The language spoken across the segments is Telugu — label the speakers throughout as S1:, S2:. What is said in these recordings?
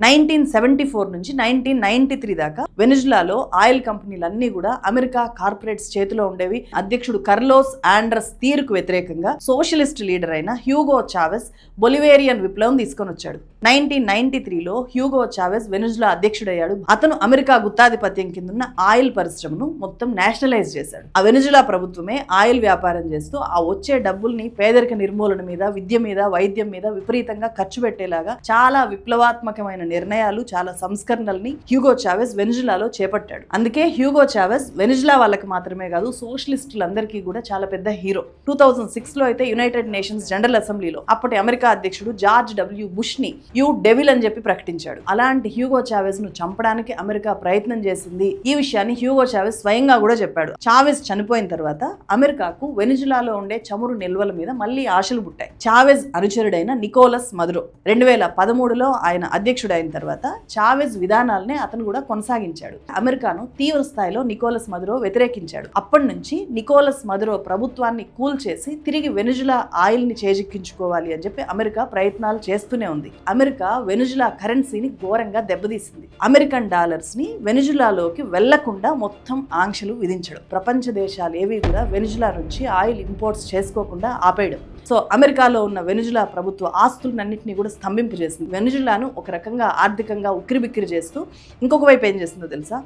S1: 1974 నుంచి 1993 దాకా వెనిజులాలో ఆయిల్ కంపెనీలన్నీ కూడా అమెరికా కార్పొరేట్స్ చేతిలో ఉండేవి. అధ్యక్షుడు కర్లోస్ ఆండ్రస్ తీరుకు వ్యతిరేకంగా సోషలిస్ట్ లీడర్ అయిన హ్యూగో చావెస్ బొలివేరియన్ విప్లవం తీసుకొని వచ్చాడు. 1993లో హ్యూగో చావెస్ వెనిజులా అధ్యక్షుడయ్యాడు. అతను అమెరికా గుత్తాధిపత్యం కింద ఆయిల్ పరిశ్రమను మొత్తం నేషనలైజ్ చేశాడు. ఆ వెనిజులా ప్రభుత్వమే ఆయిల్ వ్యాపారం చేస్తూ ఆ వచ్చే డబ్బుల్ని పేదరిక నిర్మూలన మీద, విద్య మీద, వైద్యం మీద విపరీతంగా ఖర్చు పెట్టేలాగా చాలా విప్లవాత్మకమైన నిర్ణయాలు, చాలా సంస్కరణల్ని హ్యూగో చావెస్ వెనిజులాలో చేపట్టాడు. అందుకే హ్యూగో చావెస్ వెనిజులా వాళ్ళకి మాత్రమే కాదు, సోషలిస్టులందరికీ కూడా చాలా పెద్ద హీరో. 2006లో అయితే యునైటెడ్ నేషన్స్ జనరల్ అసెంబ్లీలో అప్పటి అమెరికా అధ్యక్షుడు జార్జ్ డబ్ల్యూ బుష్ ని యూ డెవిల్ అని చెప్పి ప్రకటించాడు. అలాంటి హ్యూగో చావెస్ ను చంపడానికి అమెరికా ప్రయత్నం చేసింది. ఈ విషయాన్ని హ్యూగో చావెస్ స్వయంగా కూడా చెప్పాడు. చావెస్ చనిపోయిన తర్వాత అమెరికాకు వెనిజులాలో ఉండే చమురు నిల్వల మీద మళ్ళీ ఆశలు పుట్టాయి. చావెస్ అనుచరుడైన నికోలస్ మదురో 2013లో ఆయన అధ్యక్షుడైన తర్వాత చావెస్ విధానాలనే అతను కూడా కొనసాగించాడు. అమెరికాను తీవ్ర స్థాయిలో నికోలస్ మదురో వ్యతిరేకించాడు. అప్పటి నుంచి నికోలస్ మదురో ప్రభుత్వాన్ని కూల్చేసి తిరిగి వెనిజులా ఆయిల్ ని చేజిక్కించుకోవాలి అని చెప్పి అమెరికా ప్రయత్నాలు చేస్తూనే ఉంది. అమెరికా వెనిజులా కరెన్సీని ఘోరంగా దెబ్బతీసింది. అమెరికన్ డాలర్స్ ని వెనిజులాలోకి వెళ్లకుండా మొత్తం ఆంక్షలు విధించడం. ప్రపంచ దేశాలు ఏవి కూడా వెనిజులా నుంచి ఆయిల్ ఇంపోర్ట్స్ చేసుకోకుండా ఆపేయడం. సో అమెరికాలో ఉన్న వెనిజులా ప్రభుత్వ ఆస్తులన్నింటినీ కూడా స్తంభింపు చేసింది. వెనిజులాను ఒక రకంగా ఆర్థికంగా ఉక్కిరిబిక్కిరి చేస్తూ ఇంకొక వైపు ఏం చేసిందో తెలుసా,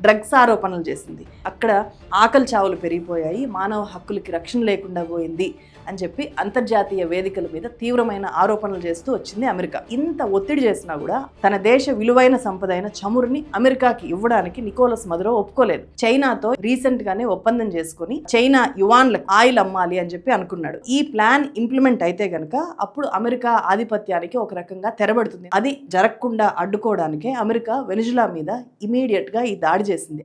S1: డ్రగ్స్ ఆరోపణలు చేసింది. అక్కడ ఆకలి చావులు పెరిగిపోయాయి, మానవ హక్కులకి రక్షణ లేకుండా పోయింది అని చెప్పి అంతర్జాతీయ వేదికల మీద తీవ్రమైన ఆరోపణలు చేస్తూ వచ్చింది అమెరికా. ఇంత ఒత్తిడి చేసినా కూడా తన దేశ విలువైన సంపద అయిన చమురుని అమెరికాకి ఇవ్వడానికి నికోలస్ మదురో ఒప్పుకోలేదు. చైనాతో రీసెంట్ గానే ఒప్పందం చేసుకుని చైనా యువాన్ల ఆయిల్ అమ్మాలి అని చెప్పి అనుకున్నాడు. ఈ ప్లాన్ ఇంప్లిమెంట్ అయితే గనక అప్పుడు అమెరికా ఆధిపత్యానికి ఒక రకంగా తెరబడుతుంది. అది జరగకుండా అడ్డుకోవడానికే అమెరికా వెనిజులా మీద ఇమీడియట్ గా ఈ దాడి చేసింది.